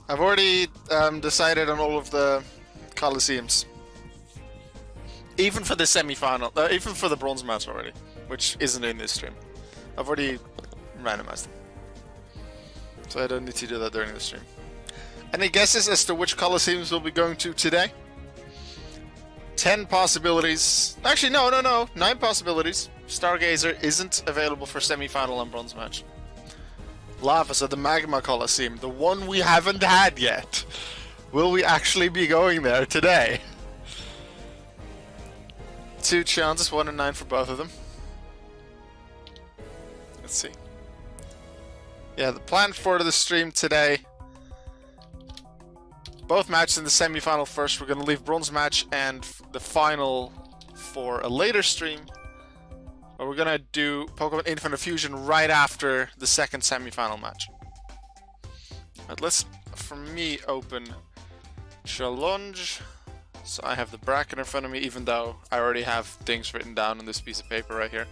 I've already decided on all of the Colosseums. Even for the semi-final, even for the bronze match already, which isn't in this stream. I've already randomized them. So I don't need to do that during the stream. Any guesses as to which Colosseums we'll be going to today? 10 possibilities. Actually, no. 9 possibilities. Stargazer isn't available for semi-final and bronze match. Lavas at the Magma Colosseum, the one we haven't had yet. Will we actually be going there today? 2 chances, 1 and 9 for both of them. Let's see. Yeah, the plan for the stream today. Both matches in the semi-final first. We're going to leave bronze match and the final for a later stream. But we're going to do Pokemon Infinite Fusion right after the second semi-final match. But let's, for me, open Challenge. So I have the bracket in front of me, even though I already have things written down on this piece of paper right here.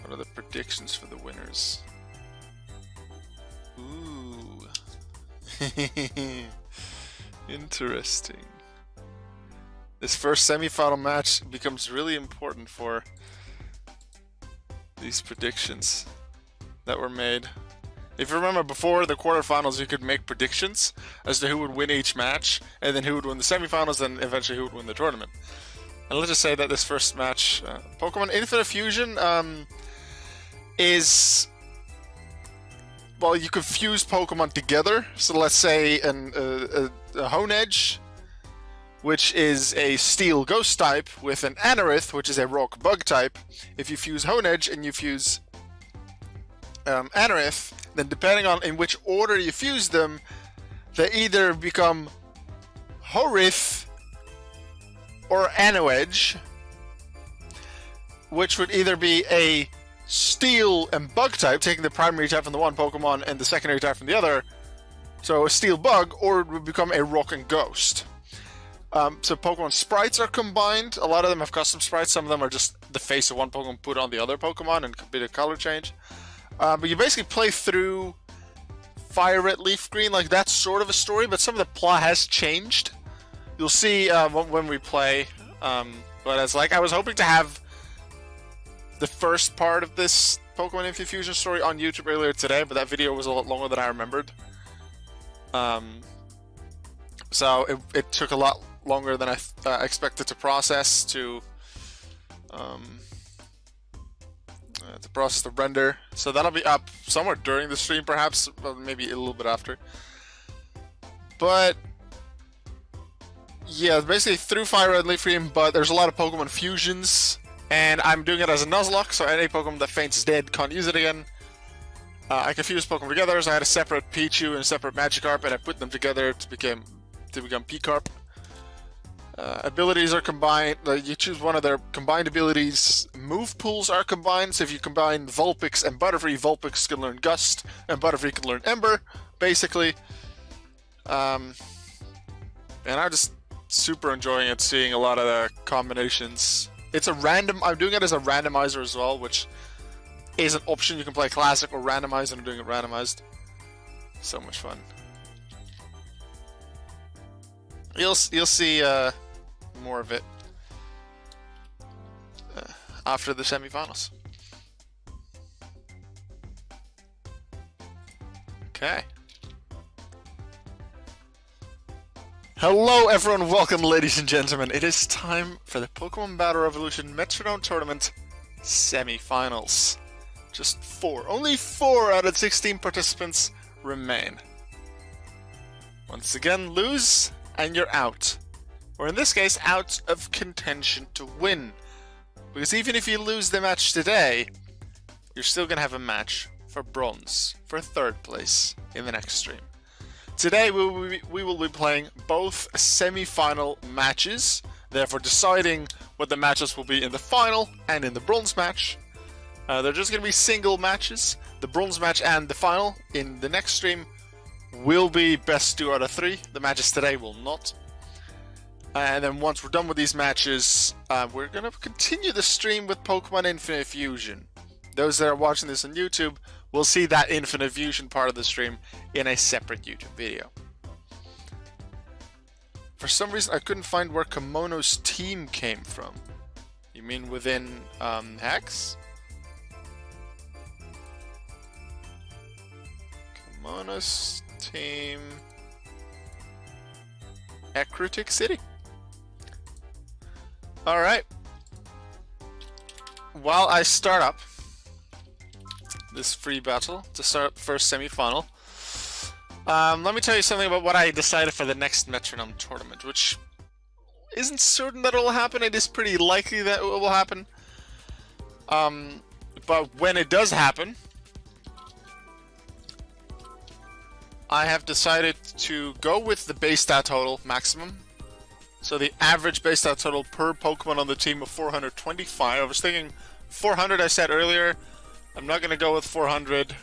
What are the predictions for the winners? Ooh. Interesting. This first semi-final match becomes really important for these predictions that were made. If you remember, before the quarterfinals, you could make predictions as to who would win each match, and then who would win the semifinals, and eventually who would win the tournament. And let's just say that this first match, Pokemon Infinite Fusion, is... Well, you can fuse Pokemon together. So let's say a Honedge, which is a Steel Ghost type, with an Anorith, which is a Rock Bug type. If you fuse Honedge and you fuse Anorith, then depending on in which order you fuse them, they either become Horith or Anoedge, which would either be a Steel and Bug type, taking the primary type from the one Pokemon and the secondary type from the other, so a Steel Bug, or it would become a Rock and Ghost. So Pokemon sprites are combined. A lot of them have custom sprites. Some of them are just the face of one Pokemon put on the other Pokemon and a bit of color change. But you basically play through Fire Red, Leaf Green, like that's sort of a story, but some of the plot has changed. You'll see when we play. But it's like I was hoping to have the first part of this Pokemon Infinite Fusion story on YouTube earlier today, but that video was a lot longer than I remembered. So it took a lot longer than I expected to process to process the render. So that'll be up somewhere during the stream, perhaps, well, maybe a little bit after. But yeah, basically through Fire Red, Leaf Green, but there's a lot of Pokemon fusions. And I'm doing it as a Nuzlocke, so any Pokemon that faints dead can't use it again. I can fuse Pokemon together, so I had a separate Pichu and a separate Magikarp, and I put them together to become P-Carp. Abilities are combined. You choose one of their combined abilities. Move pools are combined, so if you combine Vulpix and Butterfree, Vulpix can learn Gust, and Butterfree can learn Ember, basically. And I'm just super enjoying it, seeing a lot of the combinations. It's a random. I'm doing it as a randomizer as well, which is an option. You can play classic or randomized, and I'm doing it randomized. So much fun. You'll see more of it after the semifinals. Okay. Hello everyone, welcome ladies and gentlemen. It is time for the Pokemon Battle Revolution Metronome Tournament semi-finals. Just 4. Only 4 out of 16 participants remain. Once again, lose and you're out. Or in this case, out of contention to win. Because even if you lose the match today, you're still going to have a match for bronze, for 3rd place in the next stream. Today we will be playing both semi-final matches, therefore deciding what the matches will be in the final and in the bronze match. They're just going to be single matches. The bronze match and the final in the next stream will be best 2 out of 3. The matches today will not. And then once we're done with these matches, we're going to continue the stream with Pokemon Infinite Fusion. those that are watching this on YouTube will see that Infinite Fusion part of the stream in a separate YouTube video. For some reason, I couldn't find where Kimono's team came from. You mean within Hex? Kimono's team... Ekritic City. Alright. While I start up this free battle to start the first semi-final, let me tell you something about what I decided for the next Metronome tournament, which isn't certain that it will happen. It is pretty likely that it will happen. But when it does happen, I have decided to go with the base stat total maximum. So the average base stat total per Pokemon on the team of 425. I was thinking 400 I said earlier. I'm not going to go with 400.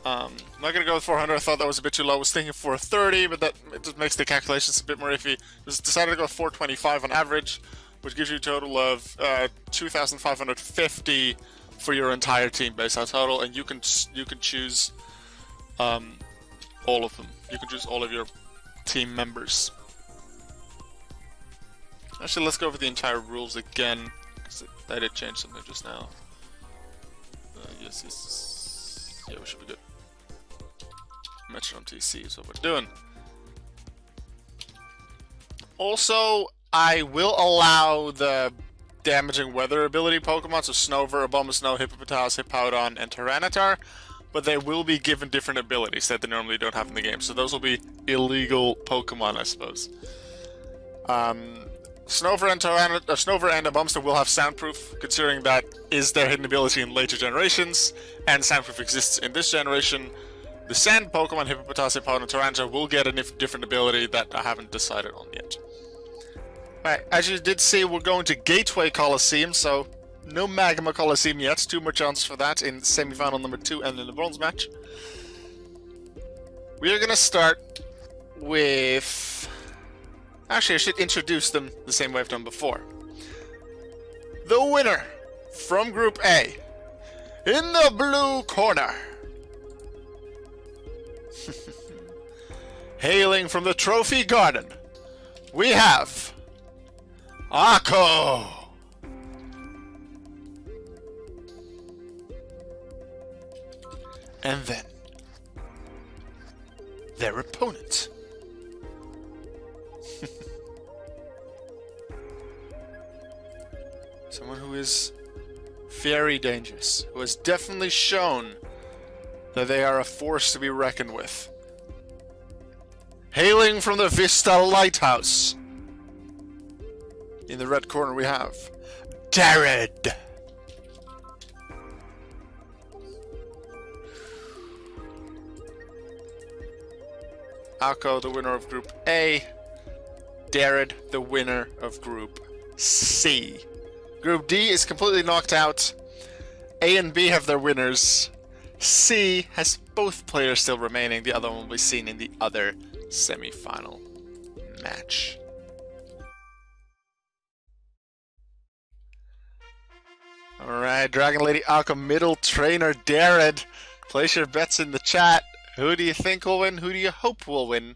I'm not going to go with 400. I thought that was a bit too low. I was thinking 430, but that it just makes the calculations a bit more iffy. Just decided to go with 425 on average, which gives you a total of 2,550 for your entire team base stat total, and you can choose all of them. You can choose all of your team members. Actually, let's go over the entire rules again, because I did change something just now. Yes. Yeah, we should be good. Metronome TC is what we're doing. Also, I will allow the damaging weather ability Pokemon, so Snover, Abomasnow, Hippopotas, Hippowdon, and Tyranitar, but they will be given different abilities that they normally don't have in the game, so those will be illegal Pokemon, I suppose. Snover and Abomasnow will have Soundproof, considering that is their hidden ability in later generations, and Soundproof exists in this generation. The Sand Pokemon, Hippopotas, Hippowdon, and Tyranitar will get a different ability that I haven't decided on yet. Alright, as you did see, we're going to Gateway Coliseum, so no Magma Coliseum yet. 2 more chances for that in semi-final number 2 and in the bronze match. We are going to start with... Actually, I should introduce them the same way I've done before. The winner from Group A, in the blue corner, hailing from the Trophy Garden, we have Akko. And then their opponent. Someone who is very dangerous, who has definitely shown that they are a force to be reckoned with. Hailing from the Vista Lighthouse, in the red corner we have Darrad. Akko, the winner of Group A. Darrad, the winner of Group C. Group D is completely knocked out. A and B have their winners. C has both players still remaining. The other one will be seen in the other semi-final match. Alright, Dragon Lady Akko, middle trainer Darrad. Place your bets in the chat. Who do you think will win? Who do you hope will win?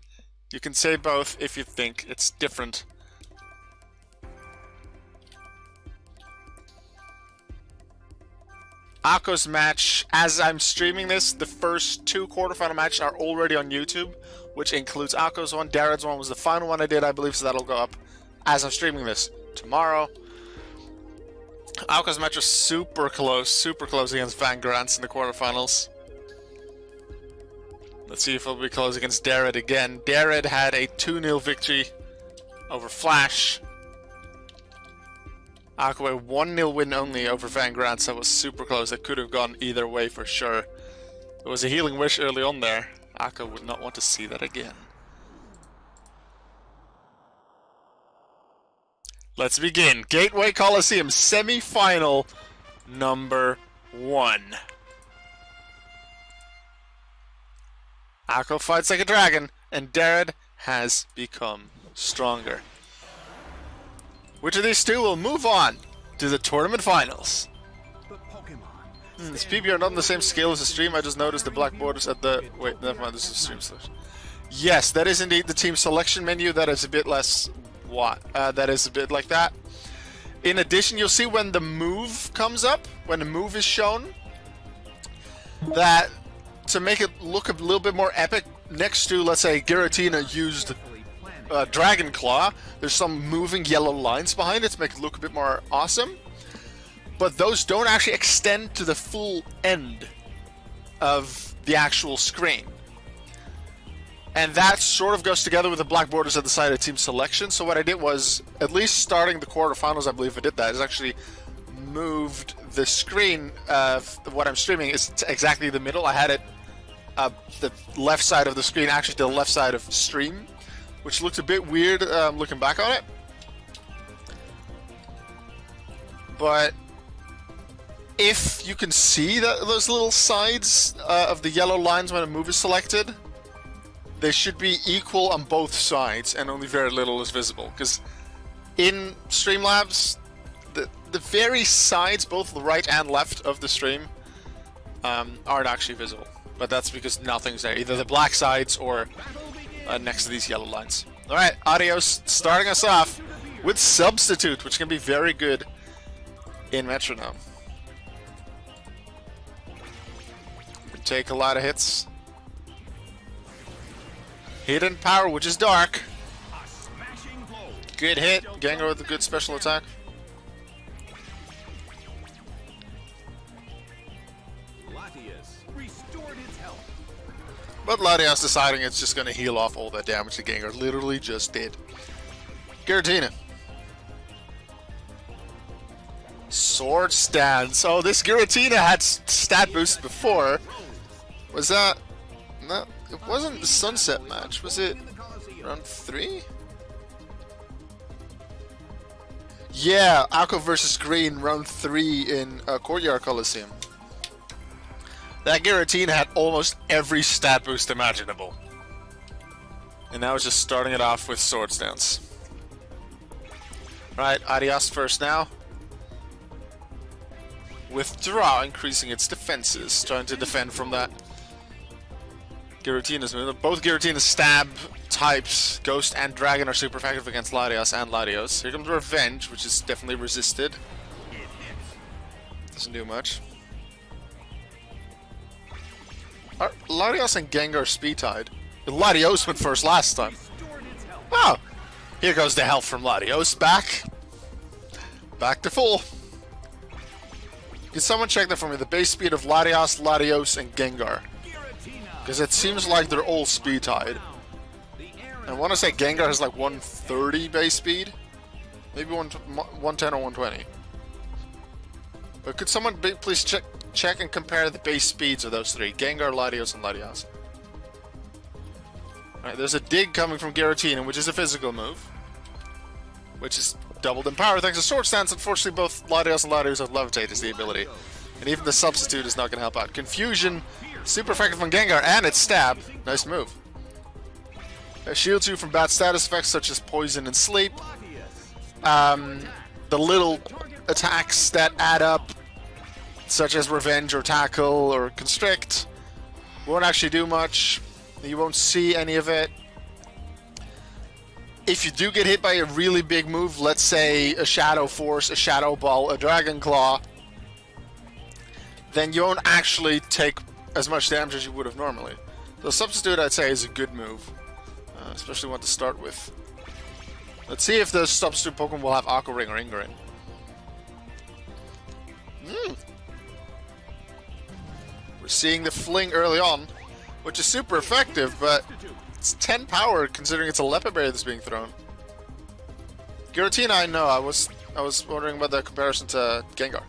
You can say both if you think it's different. Akko's match, as I'm streaming this, the first 2 quarterfinal matches are already on YouTube, which includes Akko's one. Darrad's one was the final one I did, I believe, so that'll go up as I'm streaming this tomorrow. Akko's match was super close against Van Grants in the quarterfinals. Let's see if it'll be close against Darrad again. Darrad had a 2-0 victory over Flash. Akko a 1-0 win only over Van Grants. That was super close. It could have gone either way for sure. There was a healing wish early on there. Akko would not want to see that again. Let's begin. Gateway Coliseum semi-final number 1. Akko fights like a dragon, and Darrad has become stronger. Which of these two will move on to the tournament finals? This PBR not on the same scale as the stream. I just noticed the black borders at the... Wait, never mind, this is stream selection. Yes, that is indeed the team selection menu. That is a bit less... that is a bit like that. In addition, you'll see when the move comes up, when the move is shown, that to make it look a little bit more epic, next to, let's say, Giratina used Dragon Claw, there's some moving yellow lines behind it to make it look a bit more awesome. But those don't actually extend to the full end of the actual screen. And that sort of goes together with the black borders at the side of team selection. So what I did was, at least starting the quarterfinals, I believe I did that, is actually moved the screen of what I'm streaming is to exactly the middle. I had it the left side of the screen actually to the left side of stream, which looked a bit weird looking back on it. But if you can see those little sides of the yellow lines when a move is selected, they should be equal on both sides, and only very little is visible. Because in Streamlabs, the very sides, both the right and left of the stream, aren't actually visible. But that's because nothing's there, either the black sides or next to these yellow lines. Alright, Adios starting us off with Substitute, which can be very good in Metronome. Take a lot of hits. Hidden Power, which is dark. Good hit. Gengar with a good special attack. But Latias deciding it's just going to heal off all that damage the Gengar literally just did. Giratina. Sword Stance. Oh, this Giratina had stat boost before. Was that... No, it wasn't the Sunset match. Was it round 3? Yeah, Aqua versus Green, round 3 in Courtyard Coliseum. That Giratina had almost every stat boost imaginable. And now it's just starting it off with Sword Stance. Right, Adios first now. Withdraw, increasing its defenses, trying to defend from that Giratina's move. Both Giratina's stab types, Ghost and Dragon, are super effective against Latias and Latios. Here comes Revenge, which is definitely resisted. Doesn't do much. Are Latios and Gengar speed tied? Latios went first last time. Wow! Here goes the health from Latios. Back to full. Can someone check that for me? The base speed of Latias, Latios, and Gengar. Because it seems like they're all speed tied. I want to say Gengar has like 130 base speed. Maybe 110 or 120. But could someone please check and compare the base speeds of those three? Gengar, Latios, and Latias. Alright, there's a dig coming from Giratina, which is a physical move. Which is doubled in power thanks to Sword Stance. Unfortunately, both Latios and Latios have Levitate as the ability. And even the Substitute is not going to help out. Confusion, super effective on Gengar, and its Stab. Nice move. It shields you from bad status effects such as Poison and Sleep. The little attacks that add up, such as Revenge or Tackle or Constrict, won't actually do much. You won't see any of it. If you do get hit by a really big move, let's say a Shadow Force, a Shadow Ball, a Dragon Claw, then you won't actually take as much damage as you would have normally. So Substitute, I'd say, is a good move. Especially one to start with. Let's see if the Substitute Pokemon will have Aqua Ring or Ingrain. We're seeing the Fling early on, which is super effective, but it's 10 power considering it's a Leopard Berry that's being thrown. Giratina, I know. I was wondering about the comparison to Gengar.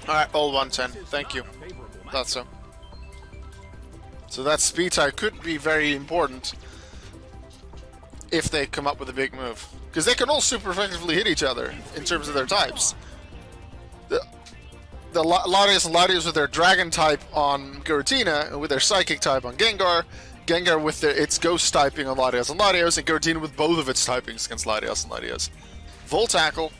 Alright, all 110. Thank you. Thought so. So that speed type could be very important if they come up with a big move. Because they can all super effectively hit each other in terms of their types. The Latios and Latios with their Dragon type on Giratina, and with their Psychic type on Gengar, Gengar with its Ghost typing on Latios and Latios, and Giratina with both of its typings against Latios and Latios. Volt Tackle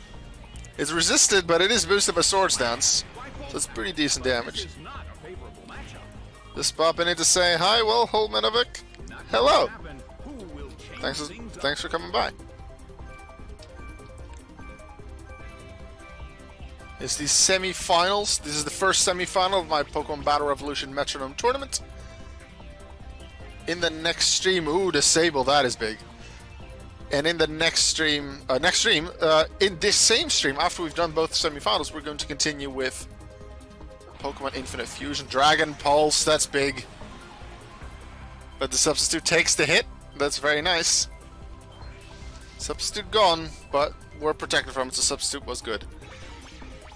is resisted, but it is boosted by Swords Dance, so it's pretty decent damage. Just popping in to say hi, well, Holmanovic. Hello. Thanks for coming by. It's the semi-finals. This is the first semi-final of my Pokemon Battle Revolution Metronome tournament. In the next stream, ooh, Disable, that is big. And in the next stream, in this same stream, after we've done both semi-finals, we're going to continue with Pokemon Infinite Fusion. Dragon Pulse, that's big. But the substitute takes the hit. That's very nice. Substitute gone, but we're protected from it, so substitute was good.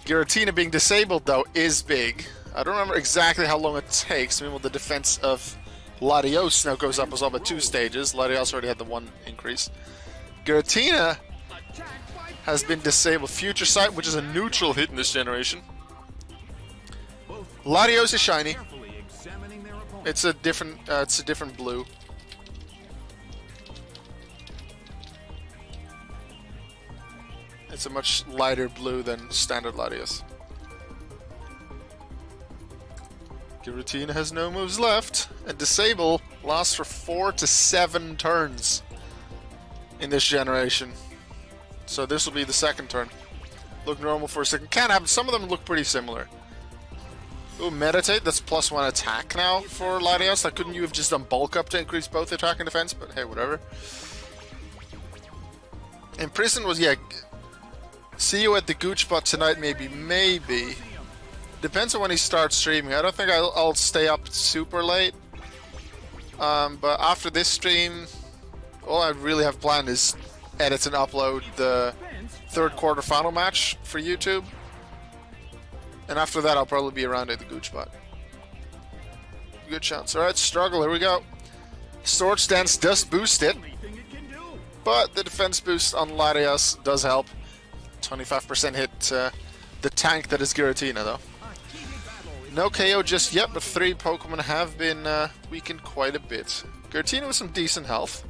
Giratina being disabled, though, is big. I don't remember exactly how long it takes. Meanwhile, the defense of Latios now goes up as well by 2 stages. Latios already had the 1 increase. Giratina has been disabled. Future Sight, which is a neutral hit in this generation. Latios is shiny. It's a different blue. It's a much lighter blue than standard Latios. Giratina has no moves left, and Disable lasts for 4 to 7 turns in this generation. So this will be the second turn. Look normal for a second. Can happen. Some of them look pretty similar. Ooh, Meditate. That's +1 attack now for Latios. Like, couldn't you have just done Bulk Up to increase both attack and defense? But hey, whatever. Imprison was, yeah... See you at the Gooch Spot tonight, maybe. Depends on when he starts streaming. I don't think I'll stay up super late. But after this stream, all I really have planned is edit and upload the 3rd quarterfinal match for YouTube. And after that, I'll probably be around at the Gooch Spot. Good chance. Alright, Struggle, here we go. Swords Dance does boost it. But the defense boost on Latios does help. 25% hit the tank that is Giratina, though. No KO just yet, but 3 Pokemon have been weakened quite a bit. Giratina with some decent health,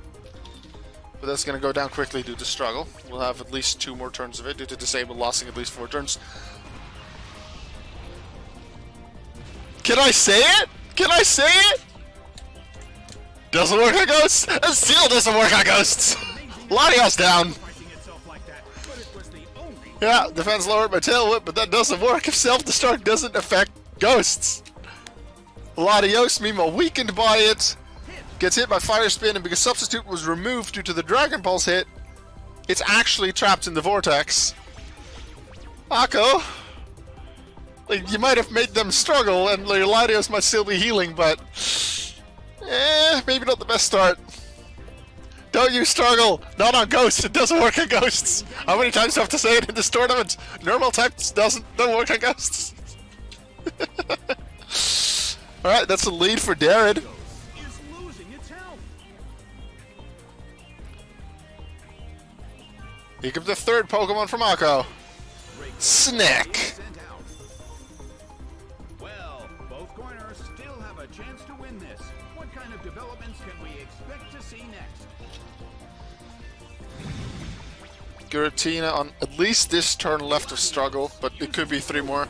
but that's going to go down quickly due to Struggle. We'll have at least 2 more turns of it due to Disable lasting at least 4 turns. Can I say it? Can I say it? Doesn't work on Ghosts! It still doesn't work on Ghosts! Latios down! Yeah, defense lowered by Tail Whip, but that doesn't work if Self-Destruct doesn't affect Ghosts. Latios, meanwhile, weakened by it, gets hit by Fire Spin, and because Substitute was removed due to the Dragon Pulse hit, it's actually trapped in the Vortex. Akko, like, you might have made them struggle, and your Latios might still be healing, but... maybe not the best start. Don't you struggle! Not on Ghosts, it doesn't work on Ghosts! How many times do I have to say it in this tournament? Normal types don't work on Ghosts! Alright, that's a lead for Darrad. Here comes the 3rd Pokemon from Akko. Snack! Well, both corners still have a chance to win this. What kind of developments can we expect to see next? Giratina on at least this turn left of Struggle, but it could be 3 more.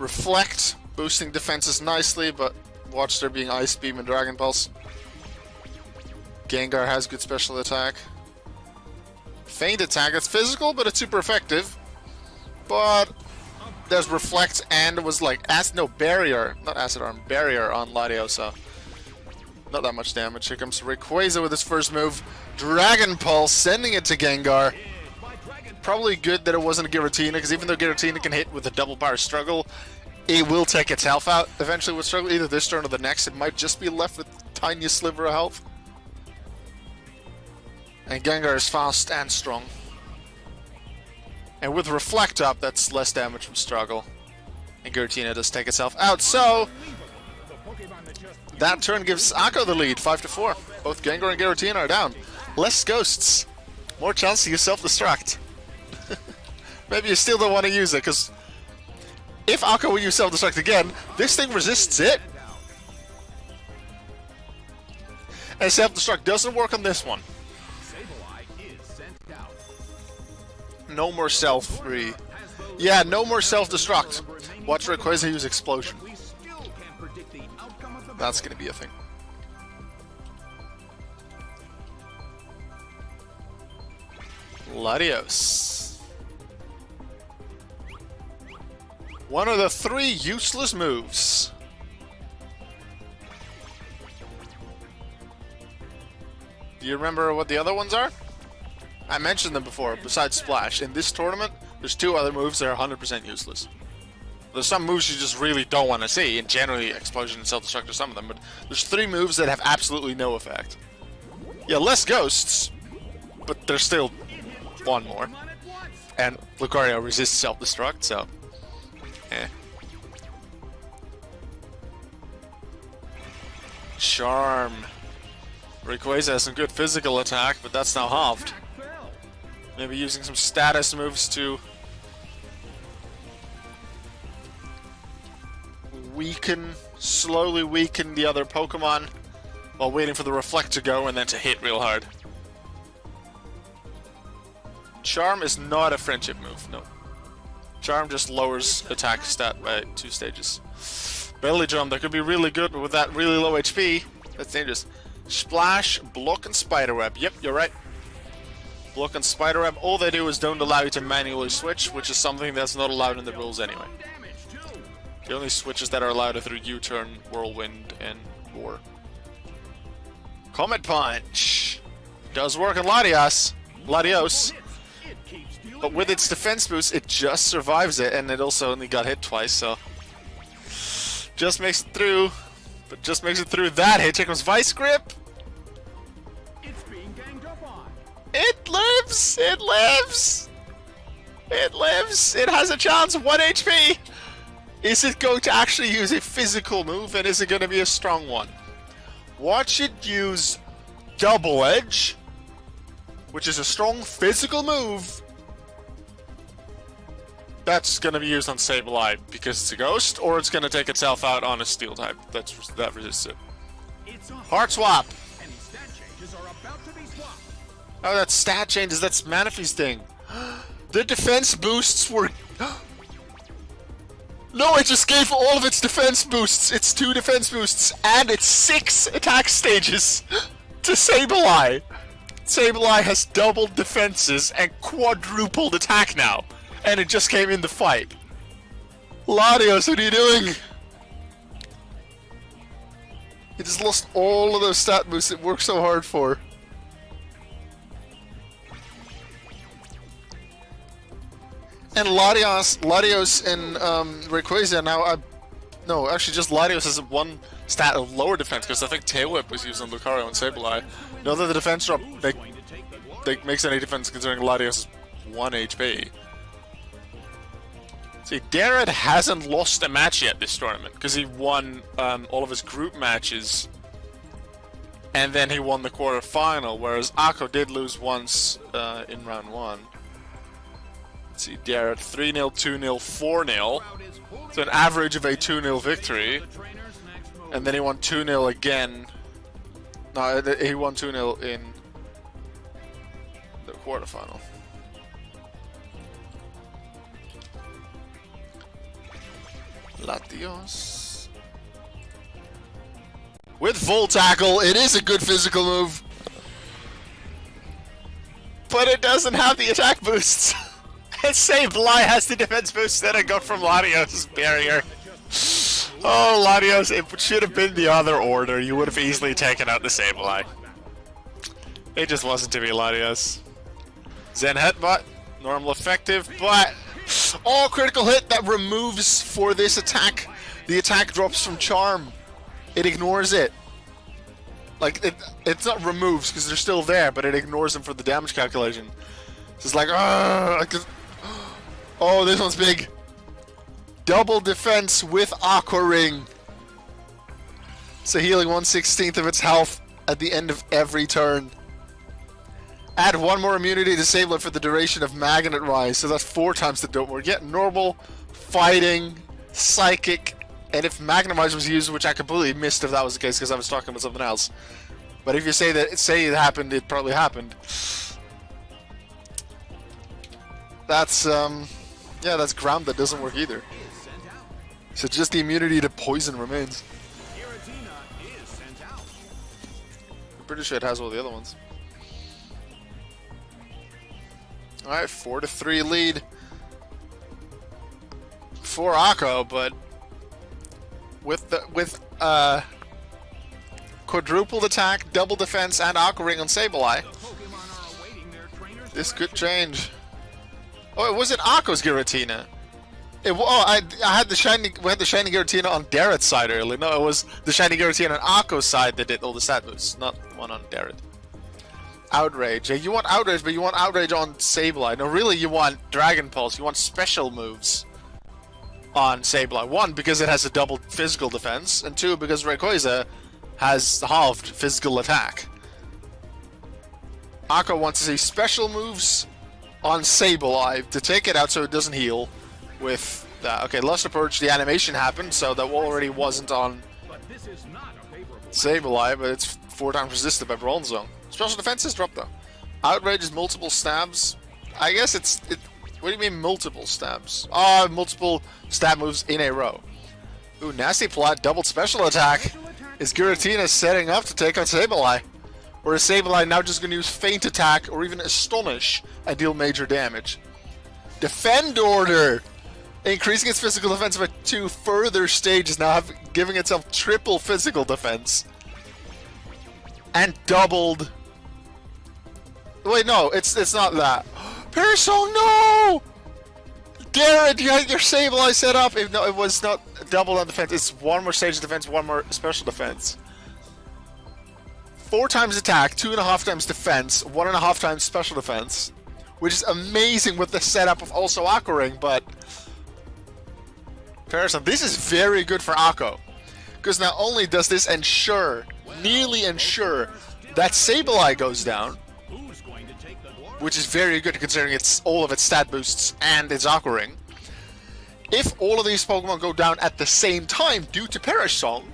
Reflect, boosting defenses nicely, but watch there being Ice Beam and Dragon Pulse. Gengar has good special attack. Feint attack, it's physical, but it's super effective. But there's Reflect and it was like Barrier on Latios, so not that much damage. Here comes Rayquaza with his first move. Dragon Pulse, sending it to Gengar. Probably good that it wasn't a Giratina, because even though Giratina can hit with a double power Struggle, it will take its health out eventually with Struggle, either this turn or the next. It might just be left with a tiny sliver of health. And Gengar is fast and strong. And with Reflect up, that's less damage from Struggle. And Giratina does take itself out, so... that turn gives Akko the lead, 5-4. Both Gengar and Giratina are down. Less Ghosts. More chance to use Self-Destruct. Maybe you still don't want to use it, because... if Akko will use Self-Destruct again, this thing resists it. And self-destruct doesn't work on this one. Sableye is sent out. No more self-free. Yeah, no more self-destruct. Watch Rayquaza use explosion. We still can't predict the outcome of the That's gonna be a thing. Latios. One of the 3 useless moves. Do you remember what the other ones are? I mentioned them before, besides Splash. In this tournament, there's 2 other moves that are 100% useless. There's some moves you just really don't want to see, and generally Explosion and Self-Destruct are some of them, but there's 3 moves that have absolutely no effect. Yeah, less ghosts, but there's still 1 more. And Lucario resists Self-Destruct, so... eh. Charm. Rayquaza has some good physical attack, but that's now halved. Maybe using some status moves to slowly weaken the other Pokemon while waiting for the Reflect to go and then to hit real hard. Charm is not a friendship move, no. Charm just lowers attack stat by 2 stages. Belly Drum, that could be really good, but with that really low HP, that's dangerous. Splash, Block, and Spiderweb. Yep, you're right. Block and Spiderweb, all they do is don't allow you to manually switch, which is something that's not allowed in the rules anyway. The only switches that are allowed are through U-turn, Whirlwind, and Roar. Comet Punch! Does work on Latios, but with its defense boost, it just survives it, and it also only got hit twice, so... just makes it through, but just makes it through that hit. Here comes Vice Grip! It's being ganged up on. It lives! It lives! It lives! It has a chance of 1 HP! Is it going to actually use a physical move, and is it going to be a strong one? Watch it use Double Edge, which is a strong physical move. That's going to be used on Sableye because it's a ghost, or it's going to take itself out on a steel type that resists it. Heart Swap! Any stat changes are about to be swapped. Oh, that's stat changes, that's Manaphy's thing. The defense boosts were... No, it just gave all of its defense boosts, its 2 defense boosts, and its 6 attack stages to Sableye. Sableye has doubled defenses and quadrupled attack now, and it just came in the fight. Latios, what are you doing? It just lost all of those stat boosts it worked so hard for. And Latios and Rayquaza now, no, actually just Latios has 1 stat of lower defense, because I think Tail Whip was used on Lucario and Sableye. Now that the defense drop makes any difference considering Latios is 1 HP. See, Darrad hasn't lost a match yet this tournament, because he won all of his group matches, and then he won the quarterfinal, whereas Akko did lose once in round 1. Let's see, Darrad 3-0, 2-0, 4-0. So an average of a 2-0 victory. And then he won 2-0 again. No, he won 2-0 in the quarterfinal. Latios. With full tackle, it is a good physical move. But it doesn't have the attack boosts. Sableye has the defense boost that I got from Latios' barrier. Oh, Latios, it should have been the other order. You would have easily taken out the Sableye. It just wasn't to be Latios. Zen Headbutt, normal effective, but... oh, critical hit that removes for this attack. The attack drops from Charm. It ignores it. Like, it's not removes because they're still there, but it ignores them for the damage calculation. So it's like, oh, this one's big. Double defense with Aqua Ring. So healing 1/16 of its health at the end of every turn. Add 1 more immunity, disable it for the duration of Magnet Rise. So that's 4 times the don't work. Get normal, fighting, psychic, and if Magnet Rise was used, which I completely missed if that was the case because I was talking about something else. But if you say it happened, it probably happened. That's yeah, that's ground that doesn't work either. So just the immunity to poison remains. I'm pretty sure it has all the other ones. Alright, 4-3 lead for Akko, but with quadrupled attack, double defense, and Akko Ring on Sableye, this could change. Oh, it wasn't Akko's Giratina. I had the shiny. We had the shiny Giratina on Darrad's side earlier. No, it was the shiny Giratina on Akko's side that did all the stat moves, not the one on Darrad. Outrage. Yeah, you want Outrage, but you want Outrage on Sableye. No, really, you want Dragon Pulse. You want special moves on Sableye. One, because it has a double physical defense, and two, because Rayquaza has halved physical attack. Akko wants to see special moves on Sableye to take it out so it doesn't heal with that. Okay, Luster Purge, the animation happened, so that already wasn't on Sableye, but it's 4 times resisted by Bronzong. Special defense is dropped though. Outrage is multiple stabs. I guess it's... What do you mean multiple stabs? Oh, multiple stab moves in a row. Ooh, nasty plot, double special attack. Is Giratina setting up to take on Sableye? Or is Sableye now just going to use Feint Attack or even Astonish and deal major damage? Defend Order! Increasing its physical defense by 2 further stages, now giving itself triple physical defense. And doubled... Wait, no, it's not that. Parasong, no! Darrad, you had your Sableye set up! No, it was not double on defense, it's 1 more stage of defense, 1 more special defense. 4 times attack, 2.5 times defense, 1.5 times special defense, which is amazing with the setup of also Akko Ring, but Parasong, this is very good for Akko, because not only does this ensure, nearly ensure, that Sableye goes down, which is very good considering it's all of its stat boosts and its Akko Ring. If all of these Pokemon go down at the same time due to Parasong,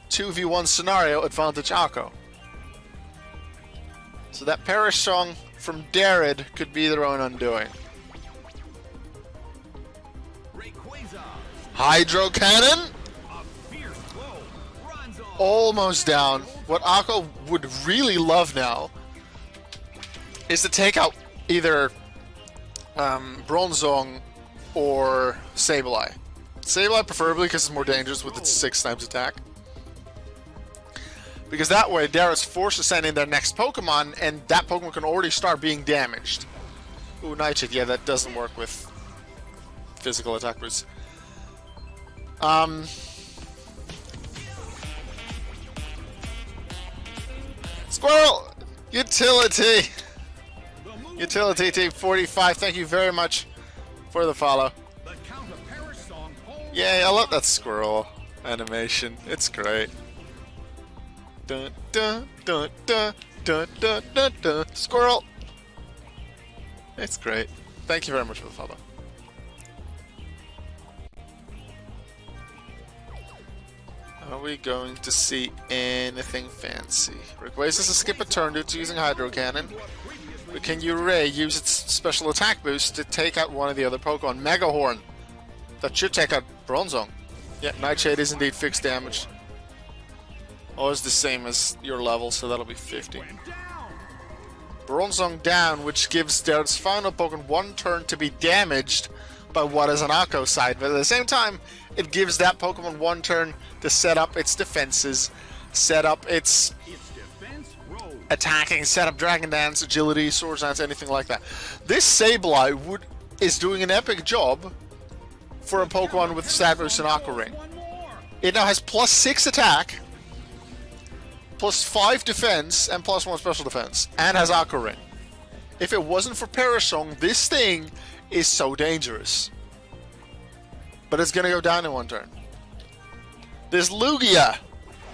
2v1 scenario, advantage Akko. So that Parasong from Darrad could be their own undoing. Hydro Cannon! Almost down. What Akko would really love now is to take out either Bronzong or Sableye. Sableye preferably because it's more dangerous with its 6 times attack. Because that way, Darrad's forced to send in their next Pokemon, and that Pokemon can already start being damaged. Ooh, Nightshade, yeah, that doesn't work with physical attack boosts. Squirrel! Utility! Utility Team 45, thank you very much for the follow. Yay, I love that squirrel animation. It's great. Dun dun dun dun dun dun dun dun. Squirrel! It's great. Thank you very much for the follow. Are we going to see anything fancy? Rayquaza to skip a turn due to using Hydro Cannon. But can Uray use its special attack boost to take out one of the other Pokemon? Mega Horn! That should take out Bronzong. Yeah, Nightshade is indeed fixed damage. Always the same as your level, so that'll be 50. Bronzong down, which gives Darrad's final Pokemon 1 turn to be damaged by what is an Akko side, but at the same time, it gives that Pokemon 1 turn to set up its defenses, set up its attacking, set up Dragon Dance, Agility, Swords Dance, anything like that. This Sableye is doing an epic job for a Pokemon with Stat Boost and Akko Ring. It now has plus 6 attack, plus 5 defense, and plus 1 special defense, and has Akko Ring. If it wasn't for Parasong, this thing is so dangerous. But it's gonna go down in 1 turn. There's Lugia,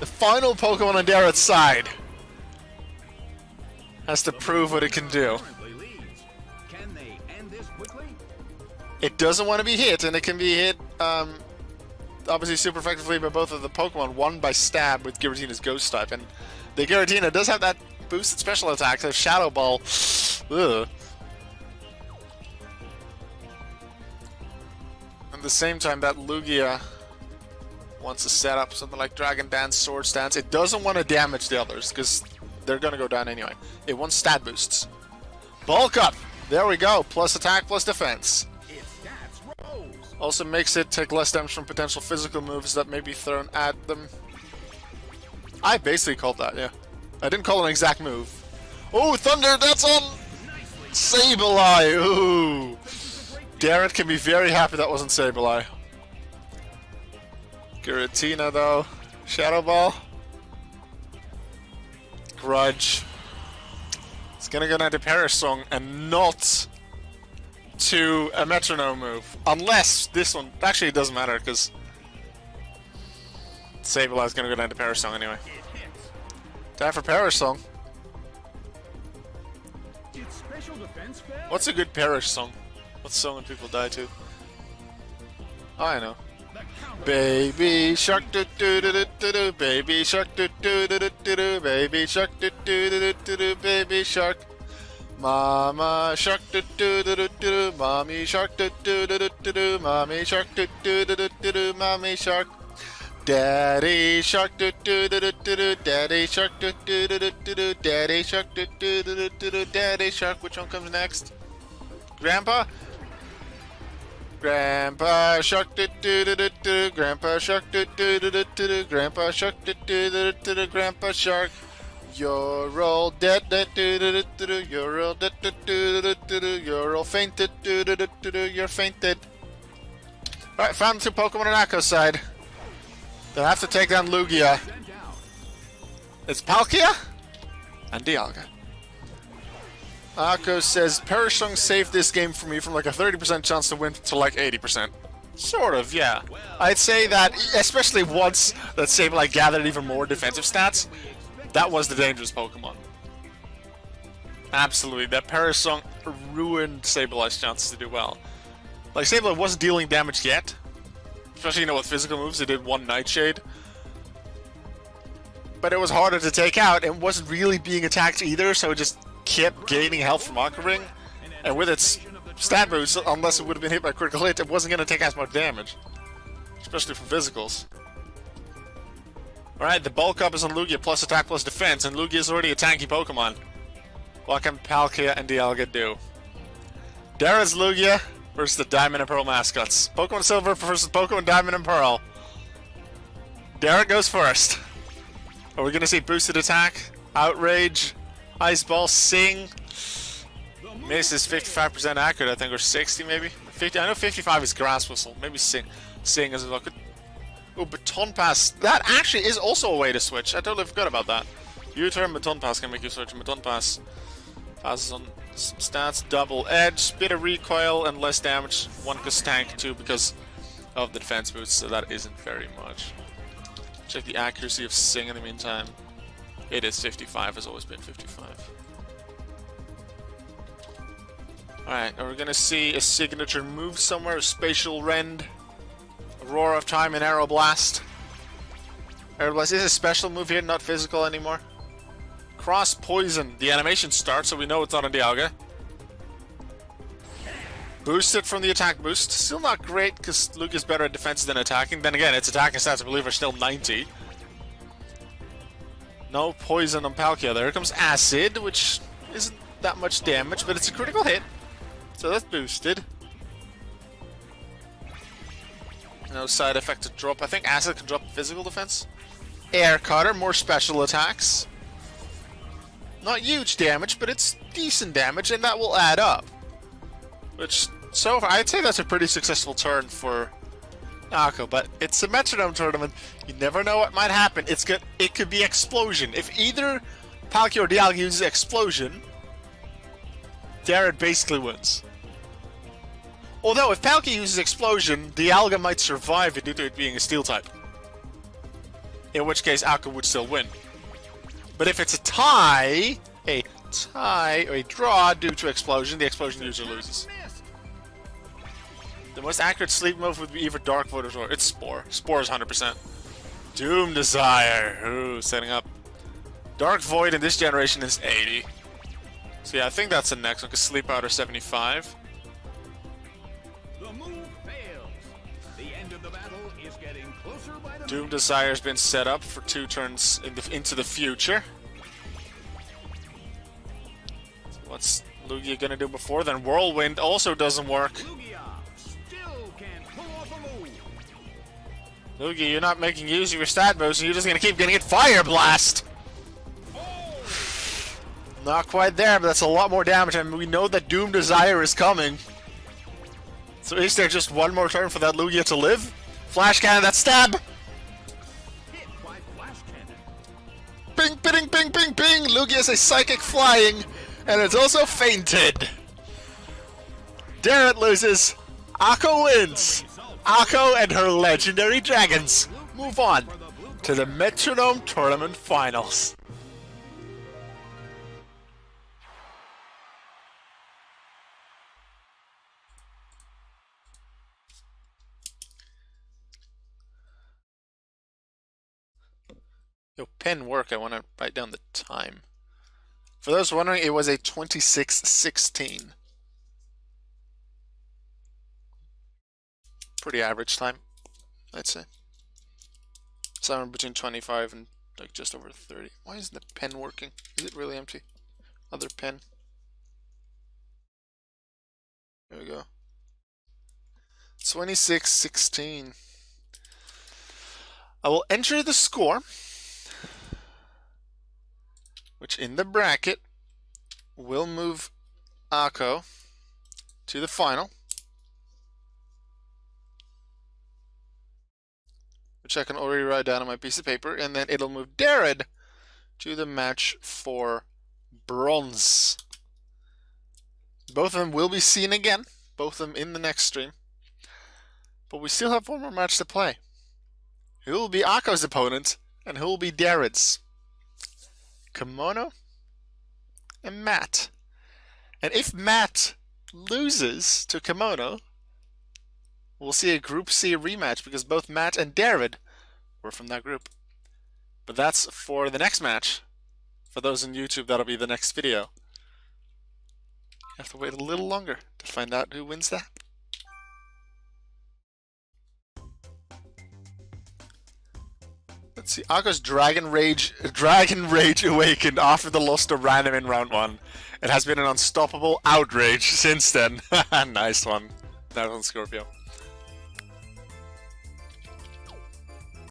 the final Pokemon on Darrad's side. Has to prove what it can do. It doesn't want to be hit, and it can be hit, obviously super effectively by both of the Pokemon. One by Stab with Giratina's Ghost type, and The Giratina does have that boosted special attack, so Shadow Ball. Ugh. At the same time, that Lugia wants to set up something like Dragon Dance, Sword Stance. It doesn't want to damage the others, because they're going to go down anyway. It wants stat boosts. Bulk Up! There we go. Plus attack, plus defense. Also makes it take less damage from potential physical moves that may be thrown at them. I basically called that, yeah. I didn't call an exact move. Oh, Thunder! That's on Sableye! Ooh! Darrad can be very happy that wasn't Sableye. Giratina, though. Shadow Ball. Grudge. It's gonna go down to Perish Song and not to a Metronome move. Unless this one... Actually, it doesn't matter, because Sableye is gonna go down to Perish Song anyway. Time for Perish Song. What's a good Perish song? What song would people die to? Oh, I know. Baby shark do do do do do do, baby shark do do do do do do, baby shark do do do do do, baby shark. Mama shark do do do do do, mommy shark do do do do do, mommy shark do do do do do, mommy shark. Daddy shark do do do do do, daddy shark do do do do do, daddy shark do do do do, daddy shark. Which one comes next? Grandpa? Grandpa shark do do do do do, grandpa shark do do do do do, grandpa shark do do do do, grandpa shark. You're all dead, you're all dead, you're all fainted, you're fainted. Alright, found two Pokemon on Akko's side. They'll have to take down Lugia. It's Palkia and Dialga. Akko says, Perish Song saved this game for me from like a 30% chance to win to like 80%. Sort of, yeah. I'd say that, especially once that Sableye gathered even more defensive stats, that was the dangerous Pokemon. Absolutely, that Perish Song ruined Sableye's chances to do well. Like, Sableye wasn't dealing damage yet. Especially, you know, with physical moves, it did one Nightshade. But it was harder to take out, and wasn't really being attacked either, so it just kept gaining health from Aqua Ring. And with its stat boost, unless it would have been hit by a critical hit, it wasn't going to take as much damage. Especially from physicals. Alright, the bulk up is on Lugia, plus attack, plus defense, and Lugia is already a tanky Pokemon. What can Palkia and Dialga do? Darrad's Lugia versus the Diamond and Pearl mascots. Pokemon Silver versus Pokemon Diamond and Pearl. Darrad goes first. Are we going to see boosted attack, outrage, ice ball, sing? Miss is 55% accurate, I think, or 60 maybe. 50. I know 55 is grass whistle. Maybe sing as well. Oh, Baton Pass. That actually is also a way to switch. I totally forgot about that. U-turn Baton Pass can make you switch. Baton Pass passes on some stats. Double edge, bit of recoil, and less damage. One because tank, two because of the defense boost, so that isn't very much. Check the accuracy of Sing in the meantime. It is 55, has always been 55. Alright, are we gonna see a signature move somewhere? A Spatial Rend? Roar of Time and Aero Blast. Aero Blast is a special move here, not physical anymore. Cross Poison. The animation starts, so we know it's not a Dialga. Boosted from the attack boost. Still not great, because Luke is better at defense than attacking. Then again, its attacking stats, I believe, are still 90. No poison on Palkia. There comes Acid, which isn't that much damage, but it's a critical hit. So that's boosted. No side effect to drop. I think Acid can drop physical defense. Air Cutter, more special attacks. Not huge damage, but it's decent damage, and that will add up. Which, so far, I'd say that's a pretty successful turn for Akko, but it's a Metronome tournament. You never know what might happen. It could be Explosion. If either Palkia or Dialga uses Explosion, Darrad basically wins. Although, if Palkia uses Explosion, Dialga might survive it due to it being a Steel type. In which case, Akko would still win. But if it's a tie, or a draw due to Explosion, the Explosion user loses. The most accurate sleep move would be either Dark Void or it's Spore. Spore is 100%. Doom Desire. Ooh, setting up Dark Void in this generation is 80. So yeah, I think that's the next one, because Sleep Out are 75. The move fails. The end of the battle is getting closer by the Doom Desire's been set up for 2 turns into the future. So what's Lugia gonna do before then? Whirlwind also doesn't work. Lugia still can't pull off a move. Lugia, you're not making use of your stat moves, and you're just gonna keep getting hit Fire Blast! Not quite there, but that's a lot more damage, and we know that Doom Desire is coming. So is there just one more turn for that Lugia to live? Flash Cannon, that stab! Hit by flash cannon. Bing, bing, bing, bing, bing! Lugia is a Psychic Flying, and it's also fainted. Darrad loses. Akko wins. Akko and her legendary dragons move on to the Metronome Tournament Finals. Yo, pen work, I want to write down the time. For those wondering, it was a 26:16. Pretty average time, I'd say. Somewhere between 25 and like just over 30. Why isn't the pen working? Is it really empty? Other pen. There we go. 26:16. I will enter the score, which in the bracket will move Akko to the final, which I can already write down on my piece of paper, and then it'll move Darrad to the match for bronze. Both of them will be seen again, both of them in the next stream, but we still have one more match to play. Who will be Akko's opponent, and who will be Darrad's? Kimono and Matt. And if Matt loses to Kimono, we'll see a Group C rematch, because both Matt and Darrad were from that group. But that's for the next match. For those on YouTube, that'll be the next video. You have to wait a little longer to find out who wins that. Let's see, Akko's Dragon Rage awakened after the loss to Random in round 1. It has been an unstoppable outrage since then. Nice one. That was on Scorpio.